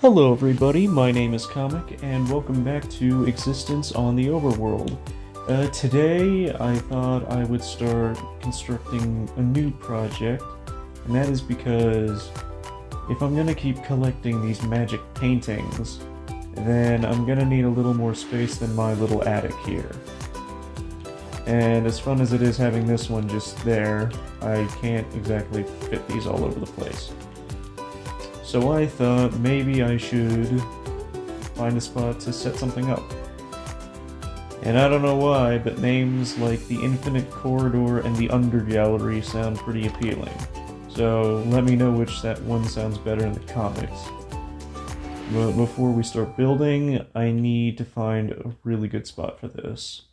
Hello everybody, my name is Comic, and welcome back to Existence on the Overworld. Today I thought I would start constructing a new project, and that is because if I'm gonna keep collecting these magic paintings, then I'm gonna need a little more space than my little attic here. And as fun as it is having this one just there, I can't exactly fit these all over the place. So I thought maybe I should find a spot to set something up. And I don't know why, but names like the Infinite Corridor and the Undergallery sound pretty appealing. So let me know which that one sounds better in the comics. But before we start building, I need to find a really good spot for this.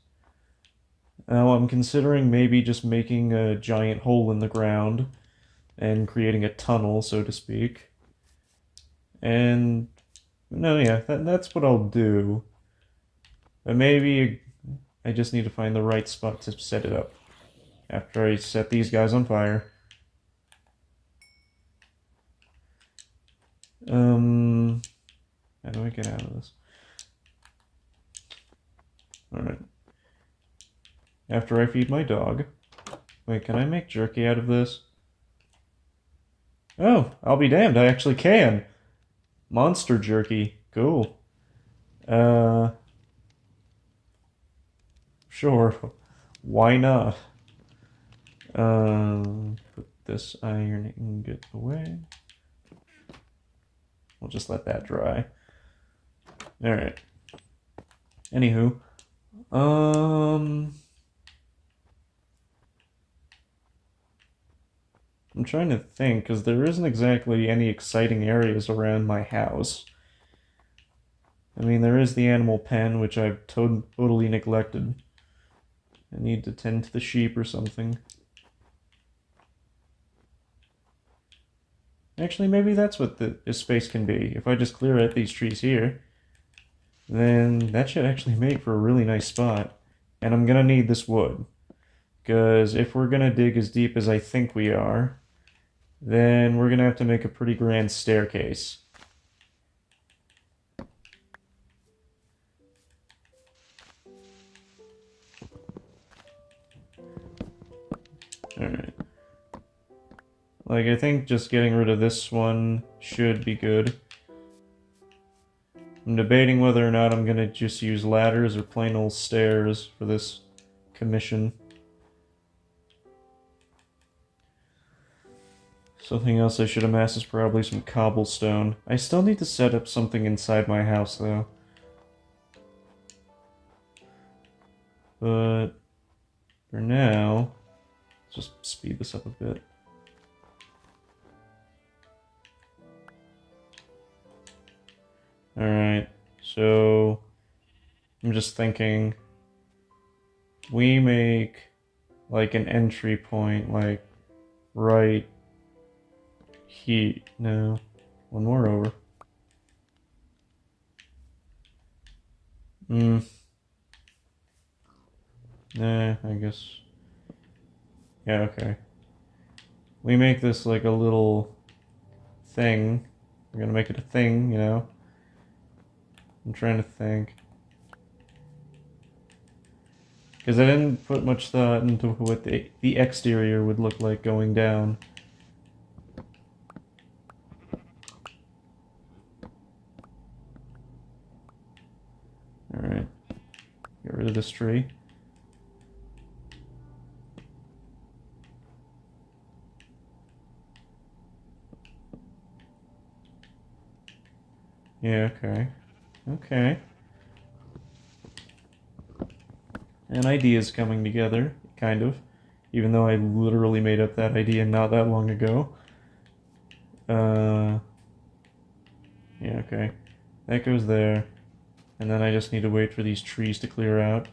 Now I'm considering maybe just making a giant hole in the ground and creating a tunnel, so to speak. And no, yeah, that's what I'll do. But maybe I just need to find the right spot to set it up after I set these guys on fire. How do I get out of this? Alright. After I feed my dog. Wait, can I make jerky out of this? Oh, I'll be damned, I actually can! Monster jerky. Cool. Sure. Why not? Put this iron ingot away. We'll just let that dry. Alright. Anywho. I'm trying to think, because there isn't exactly any exciting areas around my house. I mean, there is the animal pen, which I've totally neglected. I need to tend to the sheep or something. Actually, maybe that's what this space can be. If I just clear out these trees here, then that should actually make for a really nice spot. And I'm gonna need this wood. Because if we're gonna dig as deep as I think we are, then we're gonna have to make a pretty grand staircase. Alright. Like, I think just getting rid of this one should be good. I'm debating whether or not I'm gonna just use ladders or plain old stairs for this commission. Something else I should amass is probably some cobblestone. I still need to set up something inside my house, though. But for now, let's just speed this up a bit. Alright, so I'm just thinking we make like an entry point, like right no, one more over. Nah, I guess. Yeah, okay. We make this like a little thing. We're gonna make it a thing, you know? I'm trying to think. Because I didn't put much thought into what the exterior would look like going down. Alright. Get rid of this tree. Yeah, okay. Okay. An idea's coming together, kind of. Even though I literally made up that idea not that long ago. Yeah, okay. That goes there. And then I just need to wait for these trees to clear out.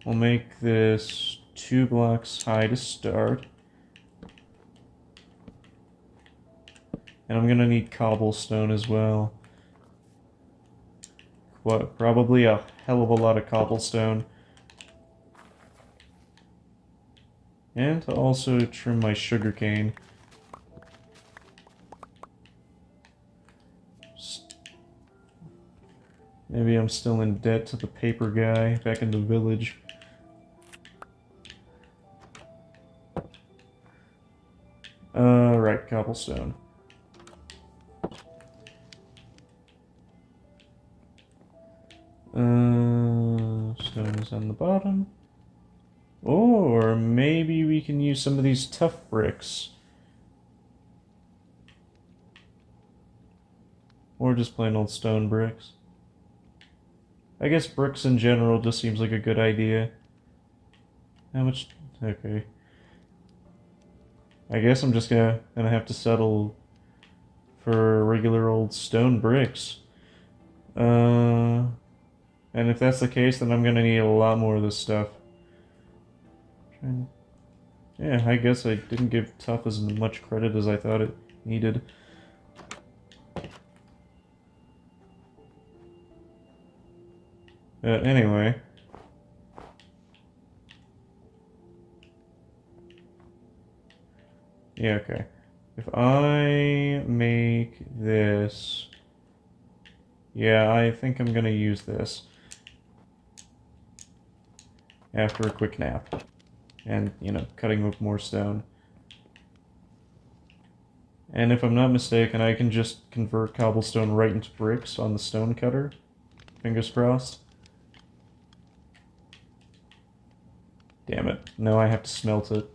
We'll make this 2 blocks high to start. And I'm gonna need cobblestone as well. What, probably a hell of a lot of cobblestone. And to also trim my sugarcane. Maybe I'm still in debt to the paper guy back in the village. Right, cobblestone. Stone is on the bottom. Or maybe we can use some of these tough bricks. Or just plain old stone bricks. I guess bricks in general just seems like a good idea. How much? Okay. I guess I'm just gonna have to settle for regular old stone bricks. And if that's the case, then I'm gonna need a lot more of this stuff. Yeah, I guess I didn't give tough as much credit as I thought it needed. Anyway. Yeah, okay. If I make this... Yeah, I think I'm gonna use this. After a quick nap. And, you know, cutting up more stone. And if I'm not mistaken, I can just convert cobblestone right into bricks on the stone cutter. Fingers crossed. Damn it. No, I have to smelt it.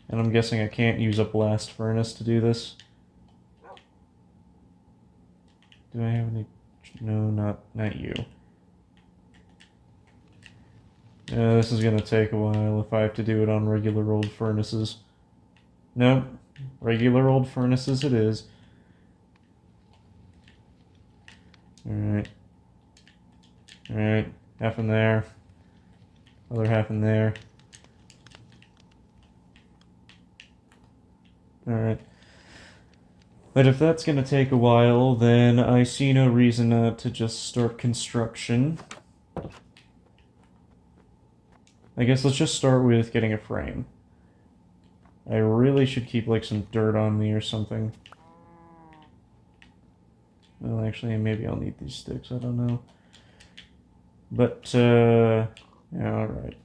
And I'm guessing I can't use a blast furnace to do this. Do I have any... No, not you. This is gonna take a while if I have to do it on regular old furnaces. Nope. Regular old furnaces it is. Alright. Alright. Half in there. Other half in there. Alright. But if that's gonna take a while, then I see no reason to just start construction. I guess let's just start with getting a frame. I really should keep like some dirt on me or something. Well, actually, maybe I'll need these sticks, I don't know. But, yeah, alright.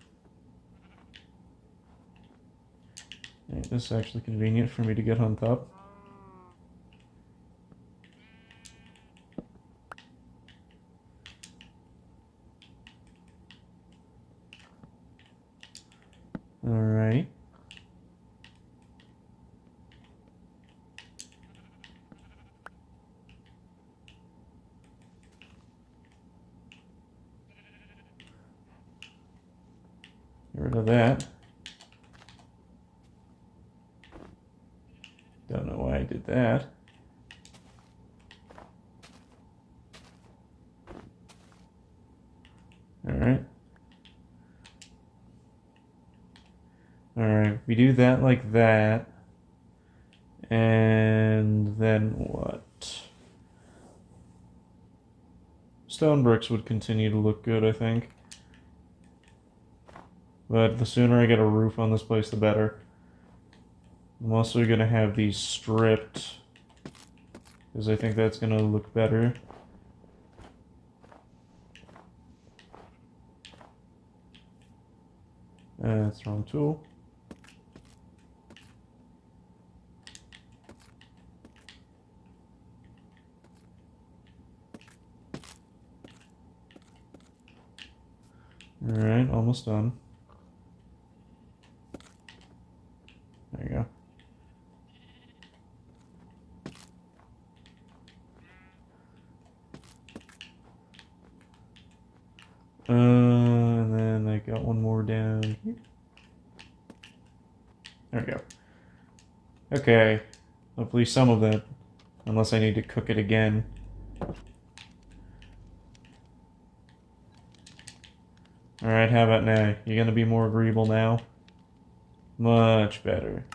This is actually convenient for me to get on top. Alright. Get rid of that. Don't know why I did that. Alright. Alright, we do that like that. And then what? Stone bricks would continue to look good, I think. But the sooner I get a roof on this place, the better. I'm also going to have these stripped, because I think that's going to look better. That's the wrong tool. Alright, almost done. There you go. And then I got one more down here. There we go. Okay. Hopefully some of that. Unless I need to cook it again. Alright, how about now? You gonna be more agreeable now? Much better.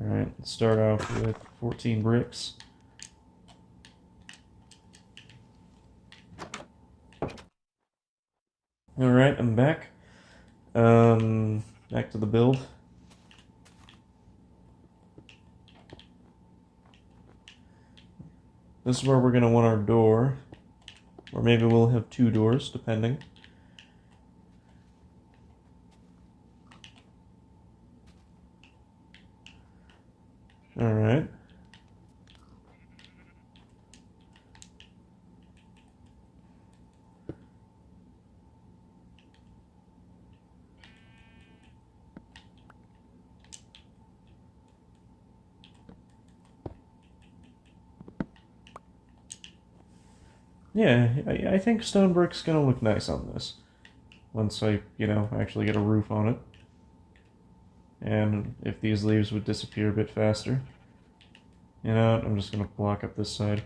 Alright, let's start off with 14 bricks. Alright, I'm back. Back to the build. this is where we're going to want our door. Or maybe we'll have 2 doors, depending. Alright. Yeah, I think stone brick's gonna look nice on this. Once I, actually get a roof on it. And if these leaves would disappear a bit faster. You know what? I'm just gonna block up this side.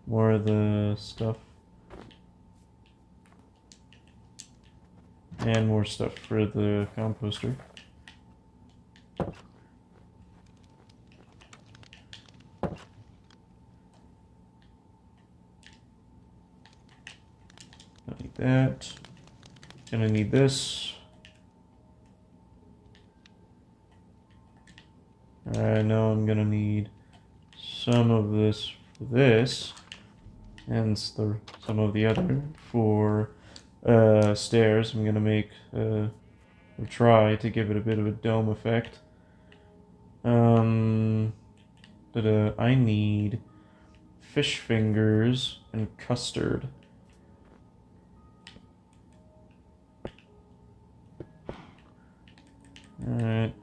More of the stuff. And more stuff for the composter. Don't need that. Gonna need this. I know I'm gonna need some of this for this. And some of the other for stairs. I'm gonna make or try to give it a bit of a dome effect. But I need fish fingers and custard. Alright.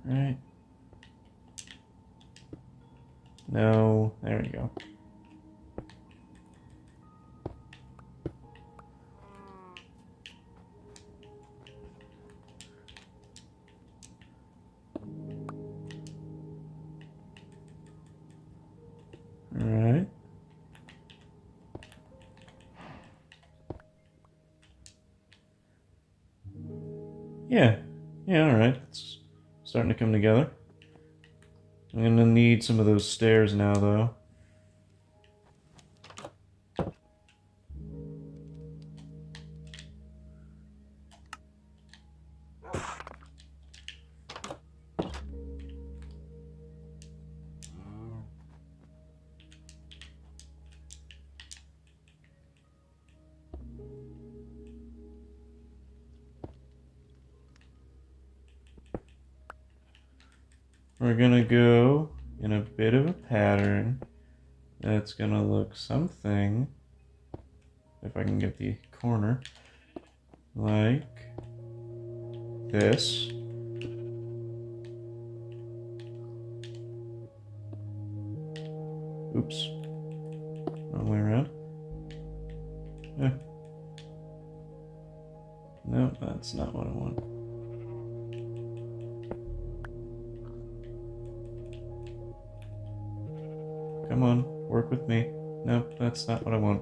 Alright. No, there we go. Alright. Yeah, alright. It's starting to come together. I'm gonna need some of those stairs now, though. We're gonna go in a bit of a pattern that's gonna look something, if I can get the corner, like this. Oops. Wrong way around. No, that's not what I want. Come on, work with me. Nope, that's not what I want.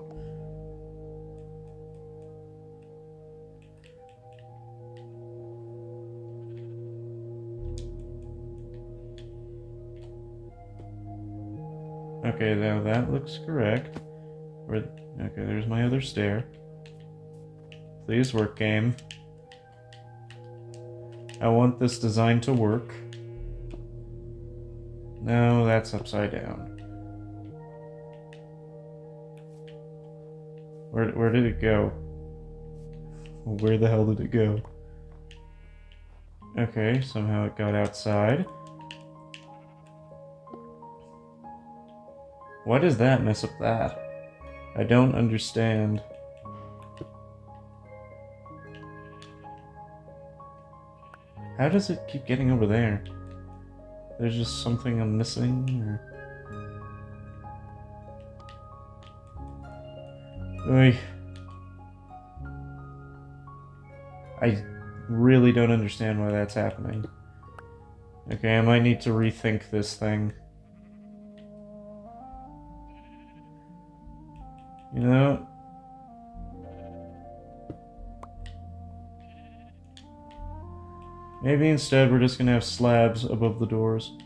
Okay, now that looks correct. Okay, there's my other stair. Please work, game. I want this design to work. No, that's upside down. Where did it go? Where the hell did it go? Okay, somehow it got outside. Why does that mess up that? I don't understand. How does it keep getting over there? There's just something I'm missing, or... Oy. I really don't understand why that's happening. Okay, I might need to rethink this thing. You know... Maybe instead we're just gonna have slabs above the doors.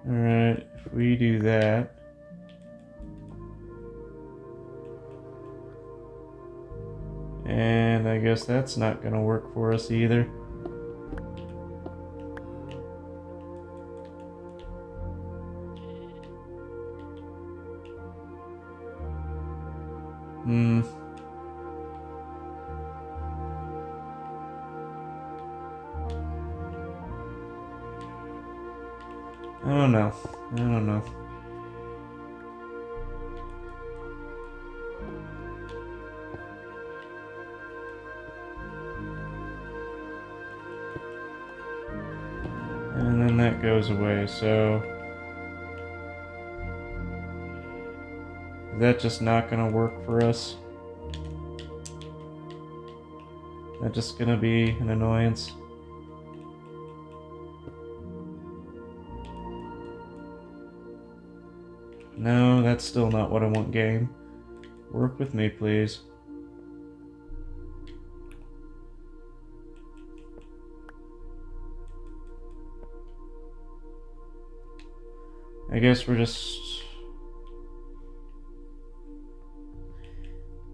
Alright, if we do that... And I guess that's not gonna work for us either. I don't know. I don't know. And then that goes away, so... Is that just not gonna work for us? Is that just gonna be an annoyance? No, that's still not what I want, game. Work with me, please. I guess we're just...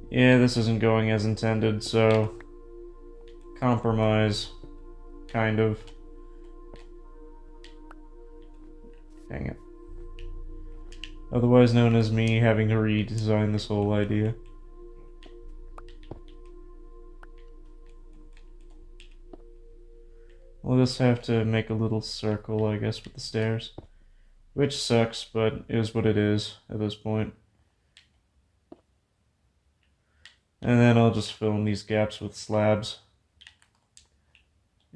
Yeah, this isn't going as intended, so... Compromise. Kind of. Dang it. Otherwise known as me having to redesign this whole idea. We'll just have to make a little circle, I guess, with the stairs. Which sucks, but is what it is at this point. And then I'll just fill in these gaps with slabs.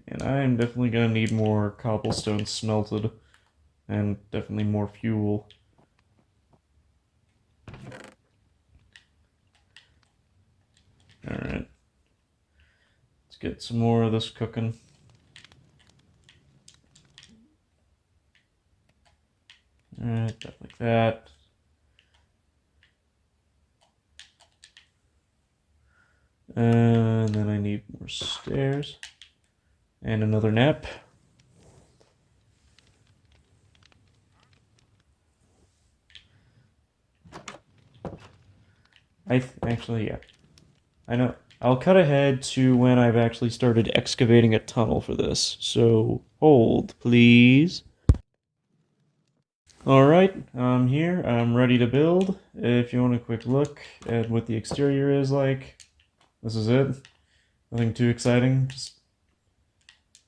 And I'm definitely gonna need more cobblestone smelted. And definitely more fuel. Alright. Let's get some more of this cooking. Alright, stuff like that. And then I need more stairs. And another nap. Actually, yeah. I know. I'll cut ahead to when I've actually started excavating a tunnel for this. So, hold, please. Alright, I'm here. I'm ready to build. If you want a quick look at what the exterior is like, this is it. Nothing too exciting, just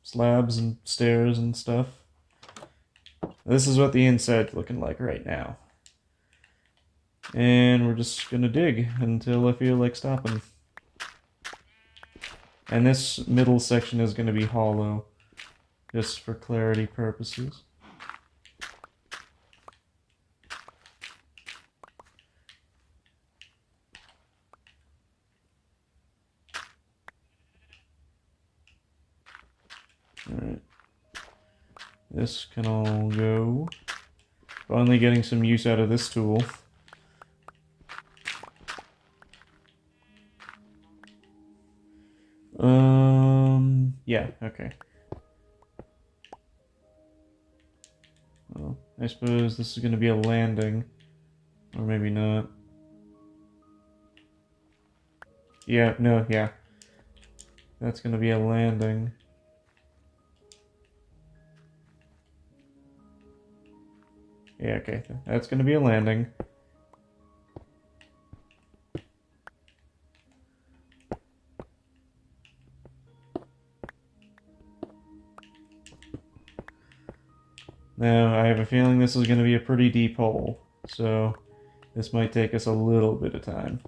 slabs and stairs and stuff. This is what the inside's looking like right now. And we're just gonna dig until I feel like stopping. And this middle section is gonna be hollow, just for clarity purposes. Alright. This can all go. Finally getting some use out of this tool. Yeah, okay. Well, I suppose this is gonna be a landing. Or maybe not. Yeah, no, yeah. That's gonna be a landing. Yeah, okay. That's gonna be a landing. Now, I have a feeling this is going to be a pretty deep hole, so this might take us a little bit of time.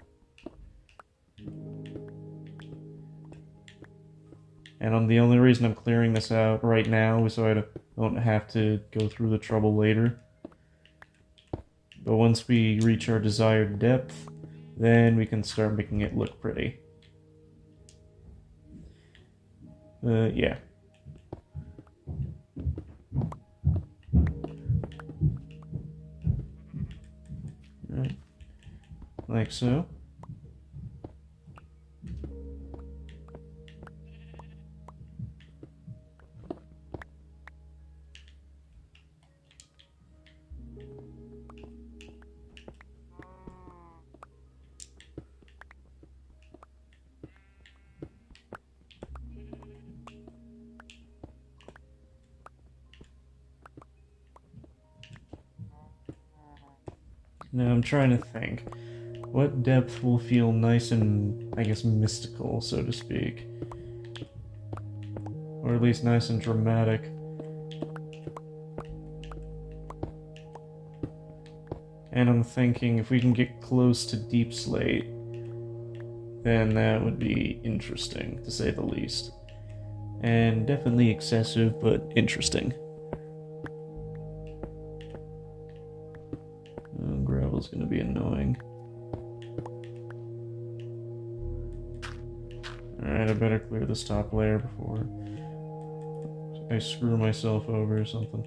And the only reason I'm clearing this out right now is so I don't have to go through the trouble later. But once we reach our desired depth, then we can start making it look pretty. Yeah. Right. Like so. Now I'm trying to think. What depth will feel nice and, I guess, mystical, so to speak? Or at least nice and dramatic. And I'm thinking if we can get close to Deep Slate, then that would be interesting, to say the least. And definitely excessive, but interesting. Gravel's gonna be annoying. Alright, I better clear this top layer before I screw myself over or something.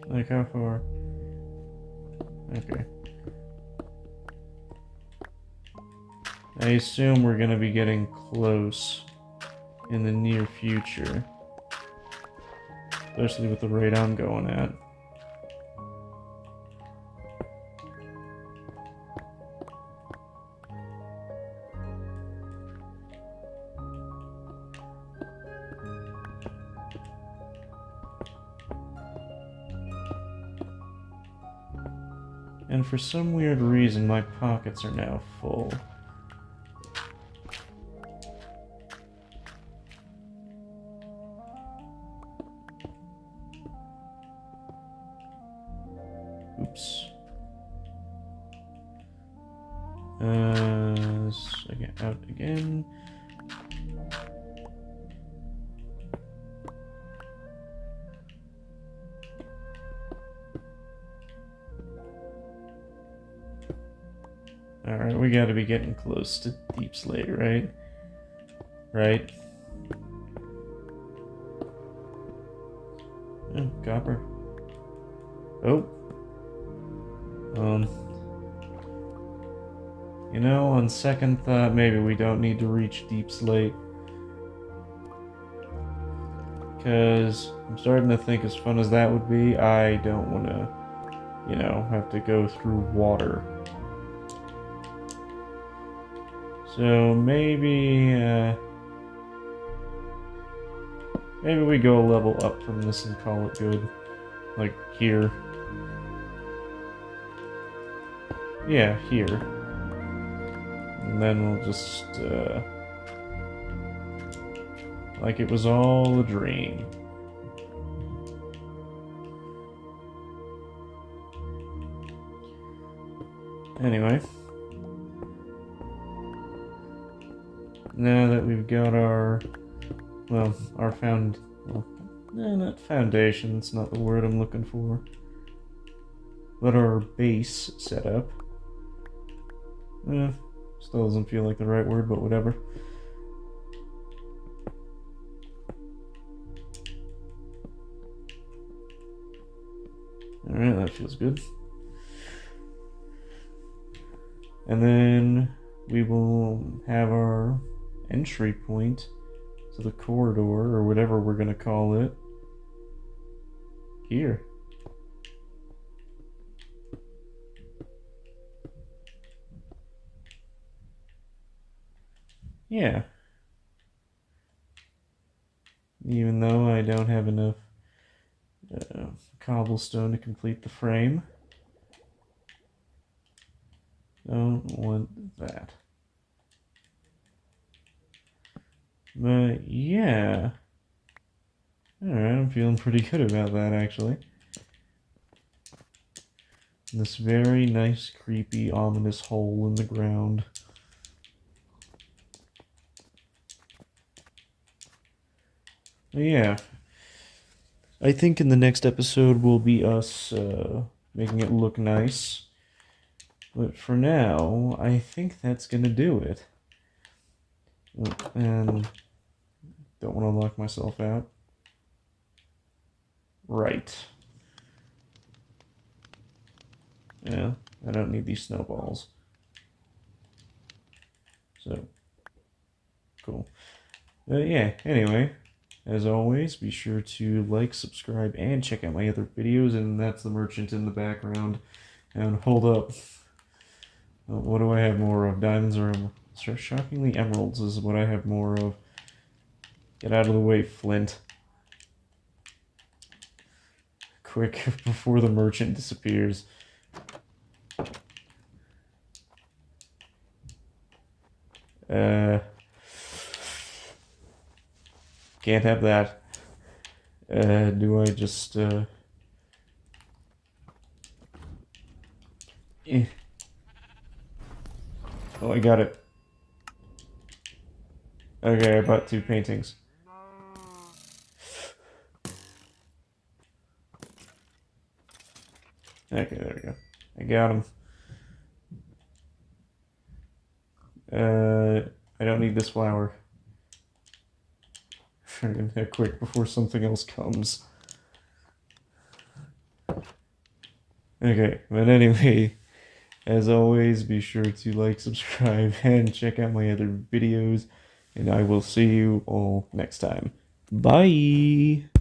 Like how far? Okay. I assume we're gonna be getting close in the near future. Especially with the rate I'm going at. And for some weird reason, my pockets are now full. Oops. Again, out again. Alright, we gotta be getting close to Deep Slate, right? Right? Oh, copper. Oh. You know, on second thought, maybe we don't need to reach Deep Slate. Because I'm starting to think, as fun as that would be, I don't want to, you know, have to go through water. So maybe, maybe we go a level up from this and call it good. Like, here. Yeah, here. And then we'll just, like it was all a dream. Anyway. Now that we've got our, well, our not foundation, it's not the word I'm looking for, but our base set up. Still doesn't feel like the right word, but whatever. Alright, that feels good. And then we will have our entry point to the corridor, or whatever we're going to call it, here. Yeah. Even though I don't have enough cobblestone to complete the frame. Don't want that. But yeah. Alright, I'm feeling pretty good about that actually. This very nice, creepy, ominous hole in the ground. But yeah. I think in the next episode will be us making it look nice. But for now, I think that's gonna do it. And don't want to lock myself out. Right. Yeah, I don't need these snowballs. So, cool. Yeah, anyway, as always, be sure to like, subscribe, and check out my other videos, and that's the merchant in the background. And hold up. What do I have more of? Diamonds or emeralds? Shockingly, emeralds is what I have more of. Get out of the way, Flint. Quick, before the merchant disappears. Can't have that. Do I just, Oh, I got it. Okay, I bought 2 paintings. Okay, there we go. I got them. I don't need this flower. I'm gonna head quick before something else comes. Okay, but anyway, as always, be sure to like, subscribe, and check out my other videos, and I will see you all next time. Bye!